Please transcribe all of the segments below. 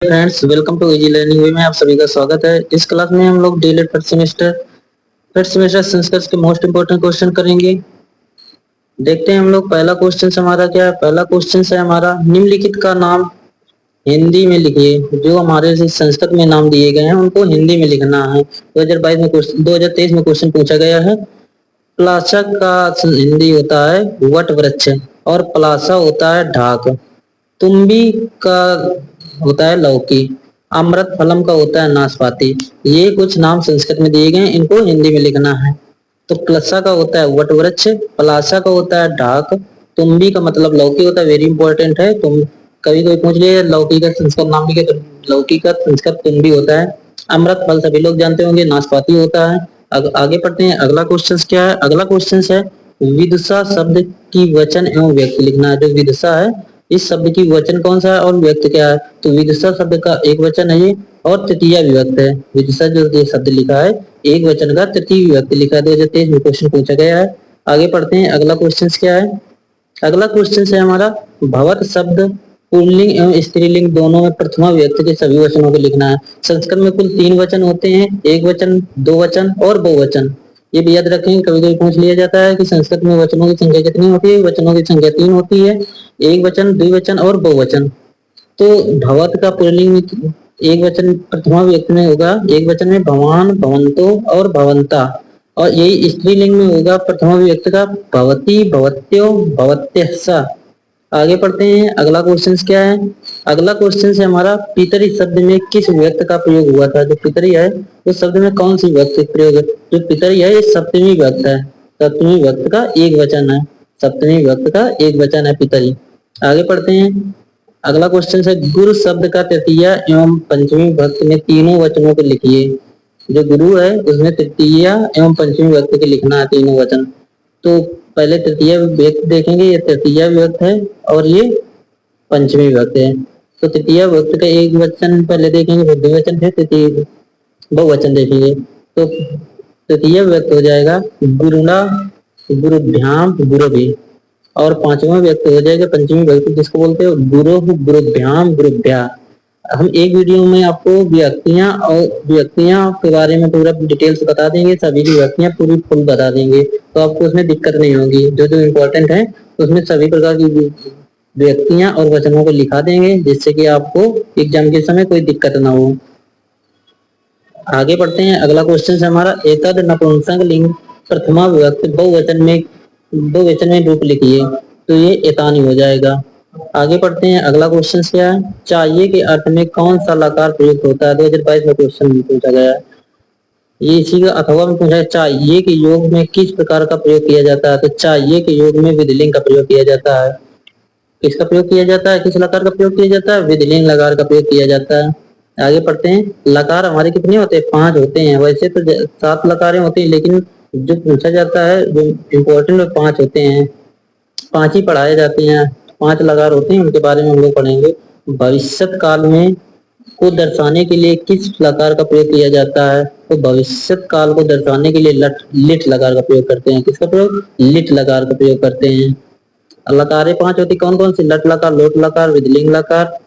Friends, welcome to easy learning way में आप सभी का स्वागत है। इस क्लास में हम लोग डीएलएड फर्स्ट सेमेस्टर संस्कृत के मोस्ट इंपोर्टेंट क्वेश्चन करेंगे। देखते हैं हम लोग पहला क्वेश्चन हमारा क्या है। पहला क्वेश्चन है हमारा, निम्नलिखित का नाम हिंदी में लिखिए। जो हमारे से संस्कृत में नाम दिए गए हैं उनको हिंदी में लिखना है। 2022 में क्वेश्चन 2023 में क्वेश्चन पूछा गया है। पलाशा का हिंदी होता है वट वृक्ष और पलाशा होता है ढाक। तुम्बी का होता है लौकी। अमृत फलम का होता है नाशपाती। ये कुछ नाम संस्कृत में दिए गए हैं, इनको हिंदी में लिखना है। तो प्लसा का होता है वट वृक्ष, पलासा का होता है ढाक, तुम्बी का मतलब लौकी होता है। वेरी इंपॉर्टेंट है। तुम कभी कोई पूछ लिया लौकी का संस्कृत नाम लिखे तो लौकी का संस्कृत तुम्बी होता है। अमृत फल सभी लोग जानते होंगे, नाशपाती होता है। आगे पढ़ते हैं। अगला क्वेश्चन क्या है। अगला क्वेश्चन है विदुषा शब्द की वचन एवं व्यक्ति लिखना है। जो विदुषा है इस शब्द की वचन कौन सा है और व्यक्त क्या है। तो विदुषा शब्द का एक वचन है ये और तृतीया विभक्त है। विदुषा जो ये शब्द लिखा है एक वचन का तृतीय विभक्त लिखा है। 2023 में क्वेश्चन पूछा गया है। आगे पढ़ते हैं। अगला क्वेश्चन क्या है। अगला क्वेश्चन है हमारा, भवत शब्द पुल्लिंग एवं स्त्रीलिंग दोनों में प्रथमा विभक्त के सभी वचनों को लिखना है। संस्कृत में कुल 3 वचन होते हैं, एक वचन, दो वचन और बहुवचन। ये भी याद रखें, कभी कभी पूछ लिया जाता है कि संस्कृत में वचनों की संख्या कितनी होती है। वचनों की संख्या 3 होती है, एक वचन, द्विवचन और बहुवचन। तो भवत का पुल्लिंग एक वचन प्रथमा व्यक्ति में होगा, एक वचन में भवान, भवंतो और भवंता। और यही स्त्रीलिंग में होगा प्रथमा व्यक्ति का भवती, भवत्यो, भवत्यः। आगे पढ़ते हैं। अगला क्वेश्चन क्या है। अगला क्वेश्चन है हमारा, पितरी शब्द में किस व्यक्त का प्रयोग हुआ था। जो पितरी है उस शब्द में कौन सी व्यक्त प्रयोग है। जो पितरी है ये सप्तमी व्यक्त है। सप्तमी व्यक्त का एक वचन है। सप्तमी व्यक्त का एक वचन है पितरी। आगे पढ़ते हैं। अगला क्वेश्चन है, गुरु शब्द का तृतीय एवं पंचमी विभक्ति में तीनों वचनों को लिखिए। जो गुरु है उसमें तृतीय एवं पंचमी विभक्ति के लिखना है तीनों वचन। तो पहले तृतीय विभक्ति देखेंगे, ये तृतीय विभक्ति है और ये पंचमी विभक्ति है। तो तृतीय विभक्ति का एक वचन पहले देखेंगे, फिर द्विवचन, फिर तृतीय बहुवचन देखेंगे। तो तृतीय विभक्ति हो जाएगा गुरुणा, गुरुभ्याम, गुरुभि। और पांचवा व्यक्ति हो जाएगा पंचमी व्यक्ति, जिसको बोलते हैं गुरु, गुरुभ्याम, गुरुभ्या। हम एक वीडियो में आपको विभक्तियां के बारे में पूरा डिटेल्स बता देंगे। सभी की विभक्तियां पूरी फुल बता देंगे, तो आपको उसमें दिक्कत नहीं होगी। जो जो इम्पोर्टेंट है उसमें सभी प्रकार की विभक्तियां और वचनों को लिखा देंगे, जिससे कि आपको एग्जाम के समय कोई दिक्कत ना हो। आगे बढ़ते हैं। अगला क्वेश्चन है हमारा, एतद नपुंसक लिंग प्रथमा विभक्ति बहुवचन में रूप लिखिए। तो ये एतानी हो जाएगा। आगे बढ़ते हैं। अगला क्वेश्चन क्या है, चाहिए के अर्थ में कौन सा लकार प्रयुक्त होता है। 2022 में क्वेश्चन पूछा गया है। ये इसी का अथवा में पूछा है, चाहिए के योग में किस प्रकार का प्रयोग किया जाता है। तो चाहिए के योग में विधिलिंग का प्रयोग किया जाता है। किसका प्रयोग किया जाता है, किस लकार का प्रयोग किया जाता है, विधिलिंग लकार का प्रयोग किया जाता है। आगे पढ़ते हैं। लकार हमारे कितने होते हैं, 5 होते हैं। वैसे तो 7 लकारें होती हैं, लेकिन जो पूछा जाता है जो इम्पोर्टेंट 5 होते हैं। 5 ही पढ़ाए जाते हैं। 5 लकार होते हैं, उनके बारे में हम लोग पढ़ेंगे। भविष्यत काल में को दर्शाने के लिए किस लकार का प्रयोग किया जाता है। तो भविष्यत काल को दर्शाने के लिए लिट लकार का प्रयोग करते हैं। किसका प्रयोग, लिट लकार का प्रयोग करते हैं। लकारें 5 होती कौन कौन सी, लट लकार, लोट लकार, विधिलिंग लकार,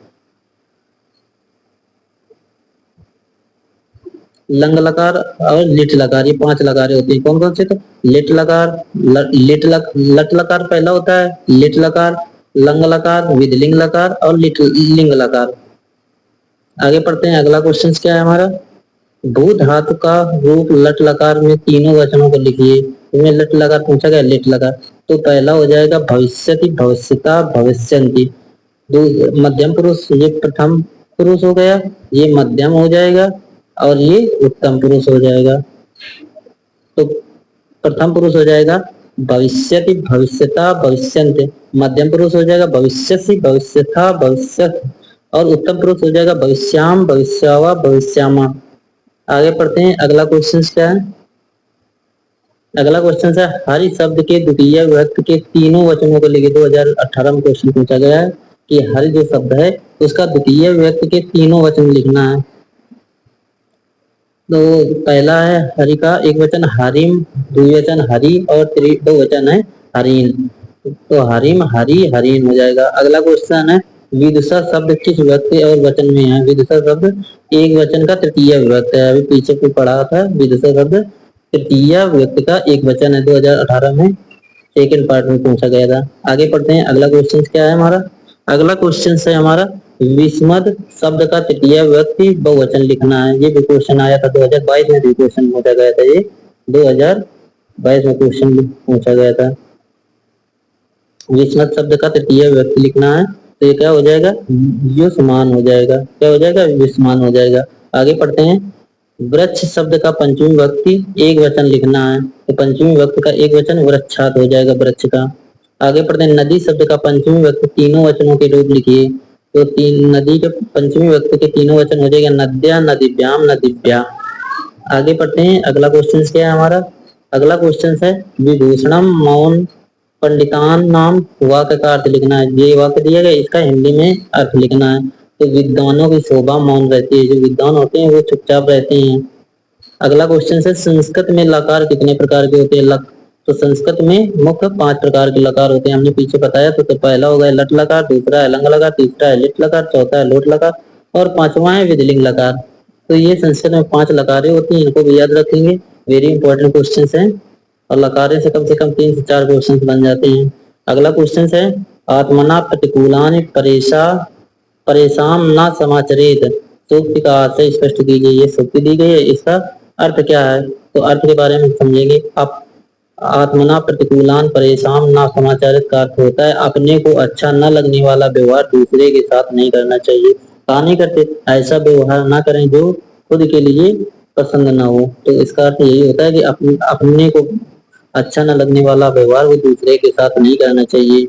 लंग लकार और लिट लकार। ये 5 लकारें होती है। कौन कौन से, तो लिट लकार, लट लकार पहला होता है, लिट लकार, लंग लकार, विधिलिंग लकार और लिंग लकार। आगे पढ़ते हैं। अगला क्वेश्चन क्या है हमारा, भू धातु का रूप लट लकार में तीनों वचनों को लिखिए। इसमें लट लकार पूछा गया, लिट लकार। तो पहला हो जाएगा भविष्यति, भविष्यता, भविष्यन्ति। मध्यम पुरुष, ये प्रथम पुरुष हो गया, ये मध्यम हो जाएगा और ये उत्तम पुरुष हो जाएगा। तो प्रथम पुरुष हो जाएगा भविष्यति, भविष्यता, भविष्यन्ति। मध्यम पुरुष हो जाएगा भविष्यसि, भविष्यथा, भविष्यत्। और उत्तम पुरुष हो जाएगा भविष्याम, भविष्यावा, भविष्यामा। आगे पढ़ते हैं। अगला क्वेश्चन क्या है। अगला क्वेश्चन है, हरि शब्द के द्वितीय विभक्ति के तीनों वचनों को लिखिए। 2018 में क्वेश्चन पूछा गया है कि हरि जो शब्द है उसका द्वितीय विभक्ति के तीनों वचन लिखना है। तो पहला है हरि का एक वचन हरिम, द्विवचन हरि और बहुवचन है हरीन। तो हरिम, हरि, हरीन हो जाएगा। अगला क्वेश्चन है, विदुषा शब्द किस विभक्ति और वचन में है? विदुषा शब्द एक वचन का तृतीय विभक्ति है। अभी पीछे को पढ़ा था, विदुषा शब्द तृतीय विभक्ति का एक वचन है। 2018 में सेकेंड पार्ट में पूछा गया था। आगे पढ़ते हैं, अगला क्वेश्चन क्या है हमारा? अगला क्वेश्चन है हमारा विस्मद शब्द का तृतीय विभक्ति बहुवचन लिखना है। ये भी क्वेश्चन आया था 2022 में, भी क्वेश्चन पूछा गया था। ये 2022 में क्वेश्चन पूछा गया था। विस्मद शब्द का तृतीय विभक्ति लिखना है, तो ये क्या हो जाएगा? युष्मान हो जाएगा। क्या हो जाएगा? विस्मान हो जाएगा। आगे पढ़ते हैं, वृक्ष शब्द का पंचमी विभक्ति एक वचन लिखना है, तो पंचमी विभक्ति का एक वचन वृक्षात हो जाएगा, वृक्ष का। आगे पढ़ते हैं, नदी शब्द का पंचमी विभक्ति तीनों वचनों के रूप लिखिए, तो तीन नदी के पंचमी विभक्ति के तीनों वचन हो जाएगा नद्या, नदीभ्याम, नदीभ्या। आगे पढ़ते हैं, अगला क्वेश्चन क्या है हमारा? अगला क्वेश्चन है विभूषणम मौन पंडितान नाम वाक्य का अर्थ लिखना है। ये वाक्य दिया गया, इसका हिंदी में अर्थ लिखना है। तो विद्वानों की शोभा मौन रहती है, जो विद्वान होते हैं वो चुपचाप रहते हैं। अगला क्वेश्चन है संस्कृत में लकार कितने प्रकार के होते हैं? तो संस्कृत में मुख्य 5 प्रकार के लकार होते हैं, हमने पीछे बताया। तो पहला होगा लट लकार, दूसरा है लंग लकार, तीसरा है लिट लकार, चौथा है लोट लकार और पांचवा है विधिलिंग लकार। तो ये संस्कृत में 5 लकारें होती हैं, इनको भी याद रखेंगे। वेरी इंपॉर्टेंट क्वेश्चन है, और लकारें से कम 3 से 4 क्वेश्चन बन जाते हैं। अगला क्वेश्चन है आत्मना प्रतिकूलान परेशान न समाचरित सूक्ति का आशय स्पष्ट कीजिए। ये सूक्ति दी गई है, इसका अर्थ क्या है? तो अर्थ के बारे में समझेंगे। आप आत्मना प्रतिकूलान परेशान न समाचारित का अर्थ होता है अपने को अच्छा न लगने वाला व्यवहार दूसरे के साथ नहीं करना चाहिए। कहा नहीं करते, ऐसा व्यवहार ना करें जो खुद के लिए पसंद ना हो। तो इसका अर्थ यही होता है कि अपने को अच्छा न लगने वाला व्यवहार वो दूसरे के साथ नहीं करना चाहिए।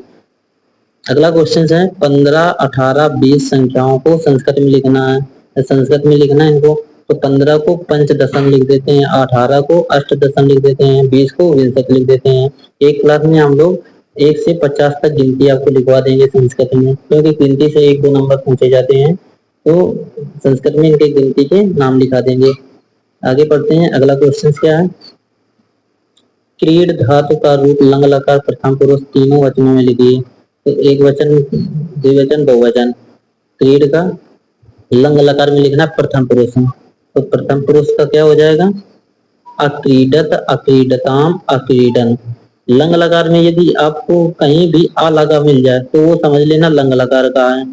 अगला क्वेश्चन है 15, 18, 20 संख्याओं को संस्कृत में लिखना है। संस्कृत में लिखना है इनको, तो 15 को पंच दशम लिख देते हैं, 18 को अष्ट दशम लिख देते हैं, 20 को विंशत लिख देते हैं। एक क्लास में हम लोग 1 से 50 तक गिनती आपको लिखवा देंगे संस्कृत में, क्योंकि गिनती से 1-2 नंबर पूछे जाते हैं, तो संस्कृत में इनके गिनती के नाम लिखा देंगे। आगे पढ़ते हैं, अगला क्वेश्चन क्या है? क्रीड धातु का रूप लंग लकार प्रथम पुरुष तीनों वचनों में लिखिए। तो एक वचन, द्विवचन, बहुवचन। क्रीड का लंग लकार में लिखना प्रथम पुरुष, तो प्रथम पुरुष का क्या हो जाएगा? अक्रीडत, अक्रीडताम, अक्रीडन। लंग लकार में यदि आपको कहीं भी आ लगा मिल जाए तो वो समझ लेना लंग लकार का है।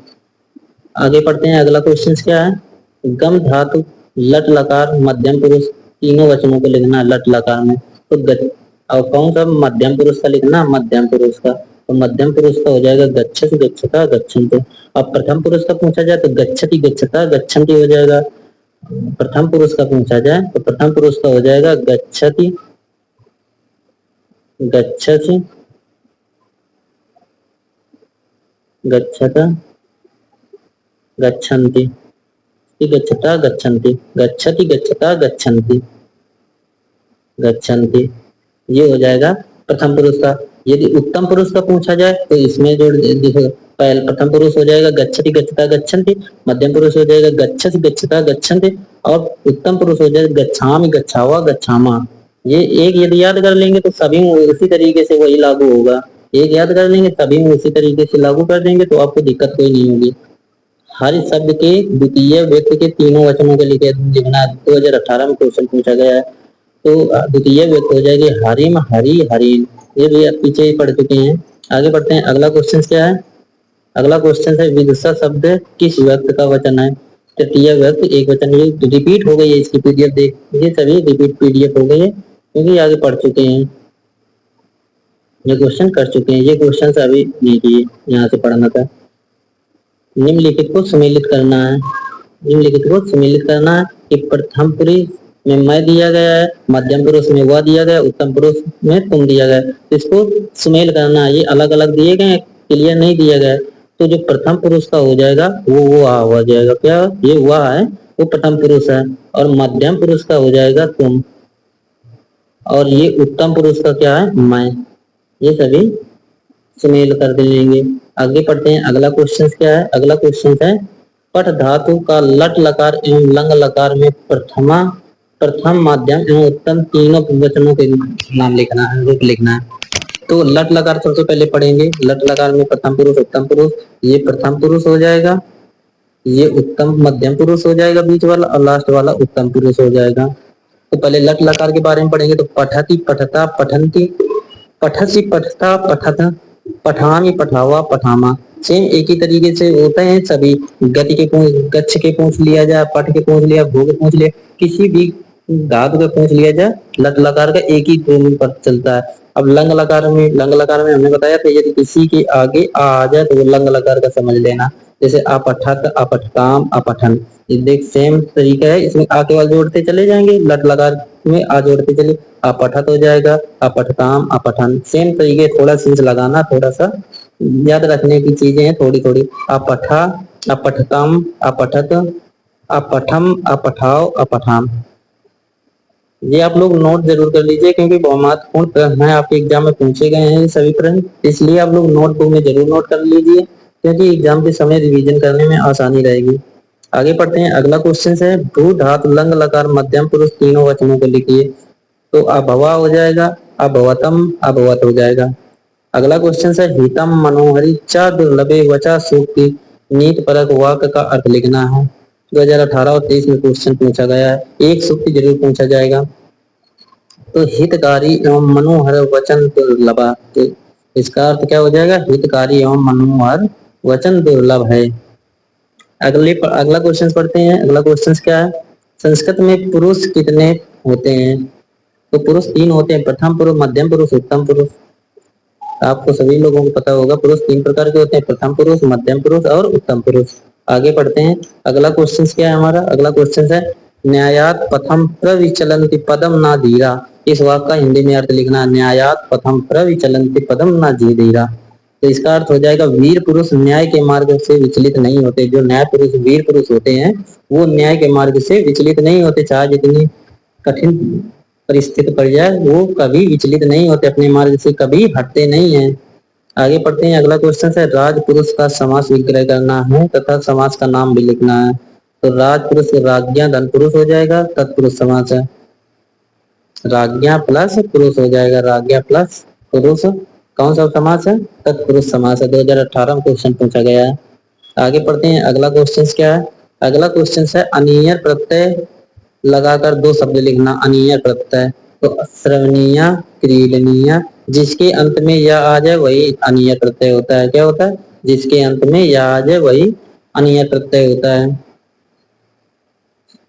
आगे पढ़ते हैं, अगला क्वेश्चन क्या है? गम धातु लट लकार मध्यम पुरुष तीनों वचनों को लिखना लट लकार में, तो और कौन सा मध्यम पुरुष का लिखना? मध्यम पुरुष का, तो मध्यम पुरुष का हो जाएगा गच्छति, गच्छता, गच्छन्ति। अब प्रथम पुरुष का पूछा जाए तो गच्छति, गच्छता, गच्छन्ति हो जाएगा। प्रथम पुरुष का पूछा जाए तो प्रथम पुरुष का हो जाएगा गच्छति, गच्छति, गच्छता, गच्छन्ति, गच्छता, गच्छन्ति, गच्छति, गच्छता, गच्छन्ति, गच्छन्ति। ये हो जाएगा प्रथम पुरुष का। यदि उत्तम पुरुष का पूछा जाए तो इसमें जो देखो, पहले प्रथम पुरुष हो जाएगा गच्छति, गच्छता, गच्छन्ति, मध्यम पुरुष हो जाएगा गच्छति, गच्छता, गच्छन्ति, और उत्तम पुरुष हो जाएगा गच्छामि, गच्छावा, गच्छामा। ये एक यदि याद कर लेंगे तो सभी में उसी तरीके से वही लागू होगा। एक याद कर लेंगे, सभी में उसी तरीके से लागू कर देंगे तो आपको दिक्कत कोई नहीं होगी। हर शब्द के द्वितीय व्यक्ति के तीनों वचनों के लिखना 2018 में क्वेश्चन पूछा गया है। तो द्वितीय व्यक्ति हो जाएगी हरिम, हरि, हरिन। ये भी आप पीछे ही पढ़ चुके हैं। आगे बढ़ते हैं, अगला क्वेश्चन क्या है? अगला क्वेश्चन है विदुषा शब्द किस व्यक्ति का वचन है? तृतीय व्यक्ति एक वचन। ये रिपीट हो गई है, इसकी पीडीएफ देख, ये सभी रिपीट पीडीएफ हो गई है क्योंकि आगे पढ़ चुके हैं, ये क्वेश्चन कर चुके हैं। ये क्वेश्चन अभी नहीं किए, यहाँ से पढ़ना था। निम्नलिखित को सम्मिलित करना है। निम्नलिखित को सम्मिलित करना है कि प्रथम पुरुष में मैं दिया गया है, मध्यम पुरुष में वह दिया गया, उत्तम पुरुष में तुम दिया गया। इसको सुमेल करना है। ये अलग अलग दिए गए, क्लियर नहीं दिया गया। तो जो प्रथम पुरुष का हो जाएगा वो आ हो जाएगा। क्या ये वह है, वो प्रथम पुरुष है, और मध्यम पुरुष का हो जाएगा तुम, और ये उत्तम पुरुष का क्या है? मैं। ये सभी सुमेल कर देंगे। आगे पढ़ते हैं, अगला क्वेश्चन क्या है? अगला क्वेश्चन है पठ धातु का लट लकार एवं लंग लकार में प्रथम, मध्यम एवं उत्तम तीनों वचनों के नाम लिखना है, रूप लिखना है। तो लट लकार सबसे पहले पढ़ेंगे। लट लकार में प्रथम पुरुष उत्तम पुरुष, ये प्रथम पुरुष हो जाएगा, ये उत्तम मध्यम पुरुष हो जाएगा बीच वाला, और लास्ट वाला उत्तम पुरुष हो जाएगा। तो पहले लट लकार के बारे में पढ़ेंगे। तो पठति पठता पठंती, पठसी पठता पठत, पठामी पठावा पठामा। सेम एक ही तरीके से होते हैं सभी। गति के पूंछ, गच्छ के पूंछ लिया जाए, पठ के पूंछ लिया, भू के पूंछ लिया, किसी भी धातु का पूंछ लिया जाए, लट लकार का एक ही ध्वनि पर चलता है। अब लंग लकार में, लंग लकार में हमने बताया था यदि किसी के आगे आ जाए तो वो लंग लकार का समझ लेना। जैसे अपठत, अपठताम, अपठन, ये देख सेम तरीका है। इसमें आ के बाद जोड़ते चले जाएंगे, लट लकार में आ जोड़ते चले, अपठत हो जाएगा, अपठताम, अपठन। सेम तरीके, थोड़ा सेंस लगाना, थोड़ा सा याद रखने की चीजें हैं थोड़ी थोड़ी। अपठा, अपठतम, अपठत, अपठम, अपठाओ, अपठाम। ये आप लोग नोट जरूर कर लीजिए क्योंकि बहुत महत्वपूर्ण प्रश्न है, आपके एग्जाम में पूछे गए हैं ये सभी प्रश्न, इसलिए आप लोग नोटबुक में जरूर नोट कर लीजिए क्योंकि एग्जाम के समय रिवीजन करने में आसानी रहेगी। आगे पढ़ते हैं। अगला क्वेश्चन है भू धातु लंग लकार मध्यम पुरुष तीनों वचनों को लिखिए। तो अभवा हो जाएगा, अभवतम, अभवत हो जाएगा। अगला क्वेश्चन है हितम मनोहरी च दुर्लभे वचा सूक्ति नीत परक वाक्य का अर्थ लिखना है। 2018 और 23 में क्वेश्चन पूछा गया है, एक सूक्ति जरूर पूछा जाएगा। तो हितकारी एवं मनोहर वचन दुर्लभ, तो इसका अर्थ क्या हो जाएगा, हितकारी एवं मनोहर वचन दुर्लभ है। अगला क्वेश्चन पढ़ते हैं। अगला क्वेश्चन क्या है, संस्कृत में पुरुष कितने होते हैं। तो पुरुष 3 होते हैं, प्रथम पुरुष, मध्यम पुरुष, उत्तम पुरुष। आपको सभी लोगों को पता होगा पुरुष 3 प्रकार के होते हैं, प्रथम पुरुष, मध्यम पुरुष और उत्तम पुरुष। आगे पढ़ते हैं। अगला क्वेश्चन क्या है हमारा, अगला क्वेश्चन है न्यायात पथम प्रविचलन्ति पदम ना धीरा। इस वाक्य का हिंदी में अर्थ लिखना, न्यायात पथम प्रविचलन्ति पदम ना धीरा। तो इसका अर्थ हो जाएगा वीर पुरुष न्याय के मार्ग से विचलित नहीं होते। जो न्याय पुरुष, वीर पुरुष होते हैं वो न्याय के मार्ग से विचलित नहीं होते, चाहे जितनी कठिन परिस्थिति पड़ जाए वो कभी विचलित नहीं होते, अपने मार्ग से कभी हटते नहीं है। आगे पढ़ते हैं। अगला क्वेश्चन है राज पुरुष का समास विग्रह करना है तथा समास का नाम भी लिखना है। तो राज पुरुष राज्ञा धन पुरुष हो जाएगा, तत्पुरुष समास है। राज्ञा प्लस पुरुष हो जाएगा, राज्ञा प्लस पुरुष कौन सा समास है, तत्पुरुष समास है। 2018 में क्वेश्चन पूछा गया है। आगे पढ़ते हैं। अगला क्वेश्चन क्या है, अगला क्वेश्चन है अनियर प्रत्यय लगाकर 2 शब्द लिखना। अनियर प्रत्यय, तो श्रवणीय, क्रीडनीय, जिसके अंत में या आ जाए वही अनियर प्रत्यय होता है। क्या होता है, जिसके अंत में या आ जाए वही अनियर प्रत्यय होता है।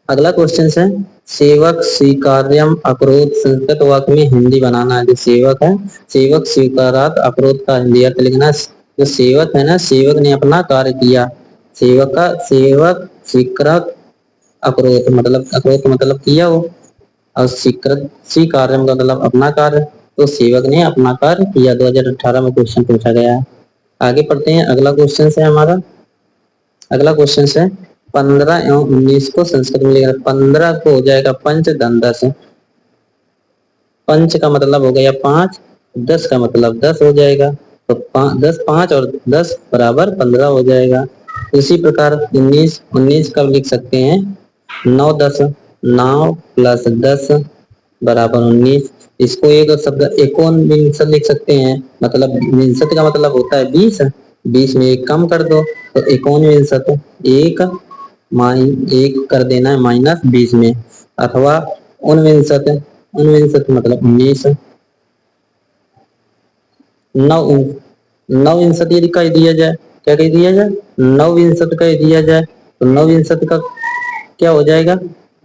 अगला क्वेश्चन है सेवक स्वीकार्यम अक्रोध, संस्कृत वाक्य में हिंदी बनाना है। जो सेवक है, सेवक स्वीकारात अक्रोध का हिंदी अर्थ लिखना। जो सेवक है ना, सेवक ने अपना कार्य किया, सेवक का, सेवक स्वीकृत अक्रोध मतलब, अक्रोध मतलब किया हो, और स्वीकृत स्वीकार्य मतलब अपना कार्य, तो सेवक ने अपना कार्य किया। 2018 में क्वेश्चन पूछा गया है। आगे पढ़ते हैं। अगला क्वेश्चन है हमारा, अगला क्वेश्चन है 15 एवं 19 को संस्कृत में लिखना। 15 को हो जाएगा पंच धन 10, पंच का मतलब हो गया 5, 10 का मतलब 10 हो जाएगा। तो 10, 5 और 10 बराबर 15 हो जाएगा। इसी प्रकार 19 कब लिख सकते हैं, 9 10, 9 प्लस 10 बराबर 19। इसको एक शब्द एकोन विंशत लिख सकते हैं, मतलब विंशत का मतलब होता है 20, 20 में एक कम कर दो तो एकोन विंशत, एक कर देना है माइनस 20 में, अथवा उनविंशत, उनविंशत मतलब 19। नवविंशत यदि कह दिया जाए, क्या कह दिया जाए, नवविंशत कह दिया जाए, तो नवविंशत का क्या हो जाएगा,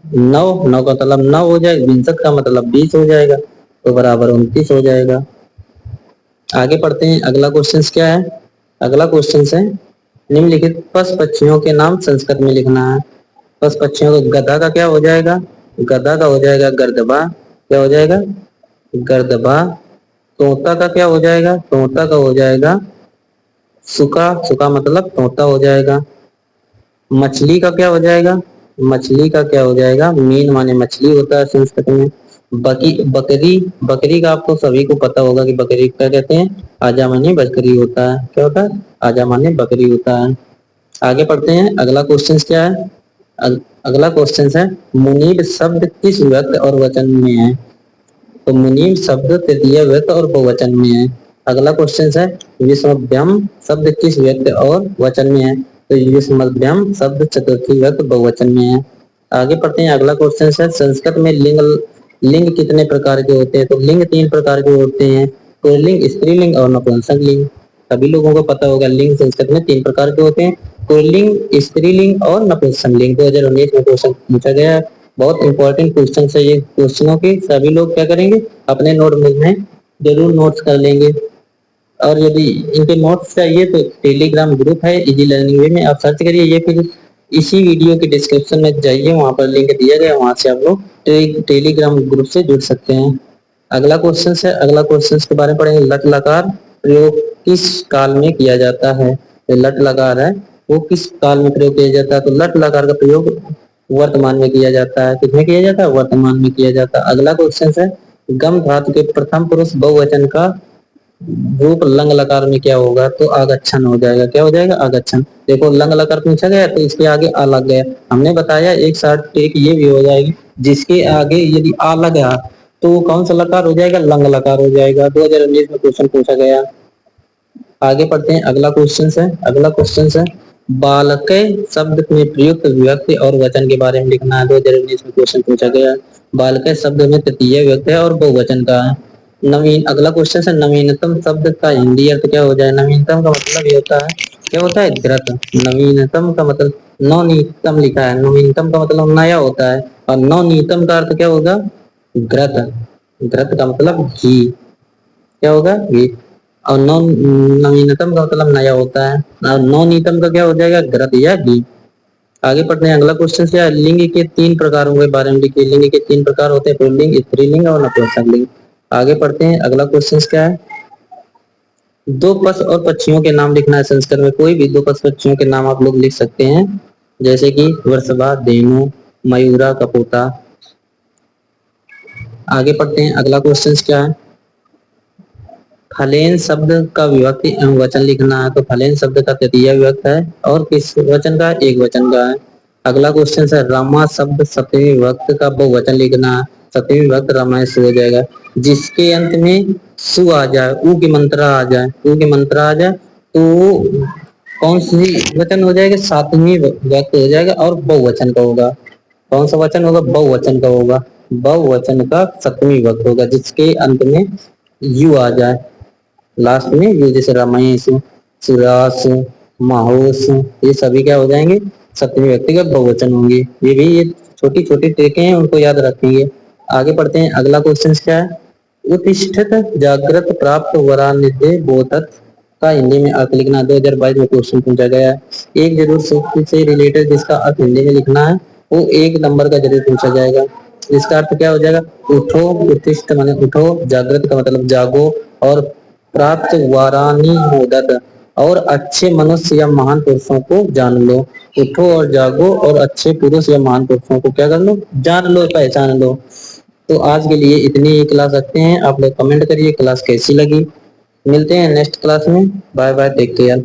9, 9 का मतलब 9 हो जाएगा, विंशत का मतलब 20 हो जाएगा, तो बराबर 29 हो जाएगा। आगे पढ़ते हैं। अगला क्वेश्चन क्या है, अगला क्वेश्चन है निम्नलिखित पशु पक्षियों के नाम संस्कृत में लिखना है। पशु पक्षियों को, गधा का क्या हो जाएगा, गधा का हो जाएगा गर्दभा, क्या हो जाएगा, गर्दभा। तोता का क्या हो जाएगा, तोता का हो जाएगा सुका, सुका मतलब तोता हो जाएगा। मछली का क्या हो जाएगा, मछली का क्या हो जाएगा, मीन माने मछली होता है संस्कृत में। बकरी, बकरी का आपको सभी को पता होगा कि बकरी क्या कहते हैं, आजा माने बकरी होता है। क्या होता है, आजा माने बकरी होता है। आगे पढ़ते हैं। अगला क्वेश्चन क्या है, अगला क्वेश्चन है मुनीब शब्द किस व्यक्त और वचन में है। तो मुनीब शब्द तृतीय व्यक्त और बहुवचन में है। अगला क्वेश्चन है युष्मभ्यम शब्द किस व्यक्ति और वचन में है? तो युष्मभ्यम शब्द चतुर्थी व्यक्ति बहुवचन में है। आगे पढ़ते हैं, अगला क्वेश्चन है संस्कृत में लिंग लिंग कितने प्रकार के होते हैं? तो लिंग 3 प्रकार के होते हैं, पुल्लिंग, स्त्रीलिंग और नपुंसक लिंग। सभी लोगों को पता होगा लिंग संस्कृत में 3 प्रकार के होते हैं, पुल्लिंग, स्त्रीलिंग और नपुंसक लिंग। 2019 में क्वेश्चन पूछा गया है, बहुत इंपॉर्टेंट क्वेश्चन है ये। क्वेश्चनों की सभी लोग क्या करेंगे, अपने नोटबुक में जरूर नोट्स कर लेंगे। और यदि इनके नोट्स चाहिए तो टेलीग्राम ग्रुप है इजी लर्निंग वे में, आप सर्च करिए, ये फिर इसी वीडियो के डिस्क्रिप्शन में जाइए, वहां पर लिंक दिया गया, वहां से आप लोग टेलीग्राम ग्रुप से जुड़ सकते हैं। अगला क्वेश्चन है, अगला क्वेश्चन के बारे में पढ़ेंगे, लट लकार प्रयोग किस काल में किया जाता है? तो लट लकार है वो किस काल में प्रयोग किया जाता है? तो लट लकार का प्रयोग वर्तमान में किया जाता है। किसमें किया जाता है? वर्तमान में किया जाता है। अगला क्वेश्चन है गम धातु के प्रथम पुरुष बहुवचन का रूप लंग लकार में क्या होगा? तो आगच्छन हो जाएगा। क्या हो जाएगा? आगच्छन। देखो लंग लकार पूछा गया तो इसके आगे आ लग गया, हमने बताया एक साथ टेक ये भी हो जाएगी, जिसके आगे यदि आ लगा तो वो कौन सा लकार हो जाएगा? लंग लकार हो जाएगा। 2019 में क्वेश्चन पूछा गया। आगे पढ़ते हैं, अगला क्वेश्चन है, अगला क्वेश्चन है बालक शब्द में प्रयुक्त व्यक्ति और वचन के बारे में लिखना है। 2019 में क्वेश्चन पूछा गया। बालक शब्द में तृतीय व्यक्ति है और बहुवचन का है। नवीन, अगला क्वेश्चन है नवीनतम शब्द का हिंदी अर्थ क्या हो जाए? नवीनतम का मतलब ये होता है, क्या होता है? ग्रत। नवीनतम का मतलब नवनीतम लिखा है, नवीनतम का मतलब नया होता है, और नवनीतम का अर्थ क्या होगा? ग्रत। ग्रत का मतलब घी, क्या होगा? घी। और नवीनतम का मतलब नया होता है, और नवनीतम का क्या हो जाएगा? ग्रत या घी। आगे पढ़ते हैं, अगला क्वेश्चन है लिंग के 3 प्रकारों के बारे में लिखिए। लिंग के 3 प्रकार होते हैं, पुल्लिंग, स्त्रीलिंग और नपुंसक लिंग। आगे पढ़ते हैं, अगला क्वेश्चन क्या है, दो पशु और पक्षियों के नाम लिखना है। संस्कृत में कोई भी 2 पशु पक्षियों के नाम आप लोग लिख सकते हैं, जैसे कि वर्षभा, धेनु, मयूरा, कपोता। आगे पढ़ते हैं, अगला क्वेश्चन क्या है, फलेन शब्द का विभक्ति एवं वचन लिखना है। तो फलेन शब्द का तृतीय विभक्त है और किस वचन का? एक वचन का है। अगला क्वेश्चन है रमा शब्द सप्तमी विभक्त का बहुवचन लिखना है। सप्तमी विभक्त रामायण से हो जाएगा, जिसके अंत में सु आ जाए, ऊ की मंत्रा आ जाए, ऊ की मंत्रा आ जाए तो कौन सी वचन हो जाएगा? 7वीं विभक्त हो जाएगा और बहुवचन का होगा। कौन सा वचन होगा? बहुवचन का होगा। बहुवचन का 7वीं विभक्त होगा, जिसके अंत में यू आ जाए, लास्ट में ये, जैसे रमेश, सुरास, माहोस, ये सभी क्या हो जाएंगे? 7वीं व्यक्ति का बहुवचन होंगे। ये भी ये छोटी छोटी ट्रिकें हैं, उनको याद रखेंगे। आगे पढ़ते हैं, अगला क्वेश्चन क्या है, उत्तिष्ठत जागृत प्राप्त वरानिधे बोधत का हिंदी में अर्थ लिखना। 2022 में क्वेश्चन पूछा गया है। एक जरूर सूक्ति से रिलेटेड जिसका अर्थ हिंदी में लिखना है, वो 1 नंबर का जरूर पूछा जाएगा। इसका अर्थ क्या हो जाएगा? उठो, उत्तिष्ठ माने उठो, जागृत का मतलब जागो, और प्राप्त वारानी मोदत, और अच्छे मनुष्य या महान पुरुषों को जान लो। उठो और जागो और अच्छे पुरुष या महान पुरुषों को क्या कर लो? जान लो, पहचान लो। तो आज के लिए इतनी ही क्लास रखते हैं, आप लोग कमेंट करिए क्लास कैसी लगी। मिलते हैं नेक्स्ट क्लास में, बाय बाय, टेक केयर।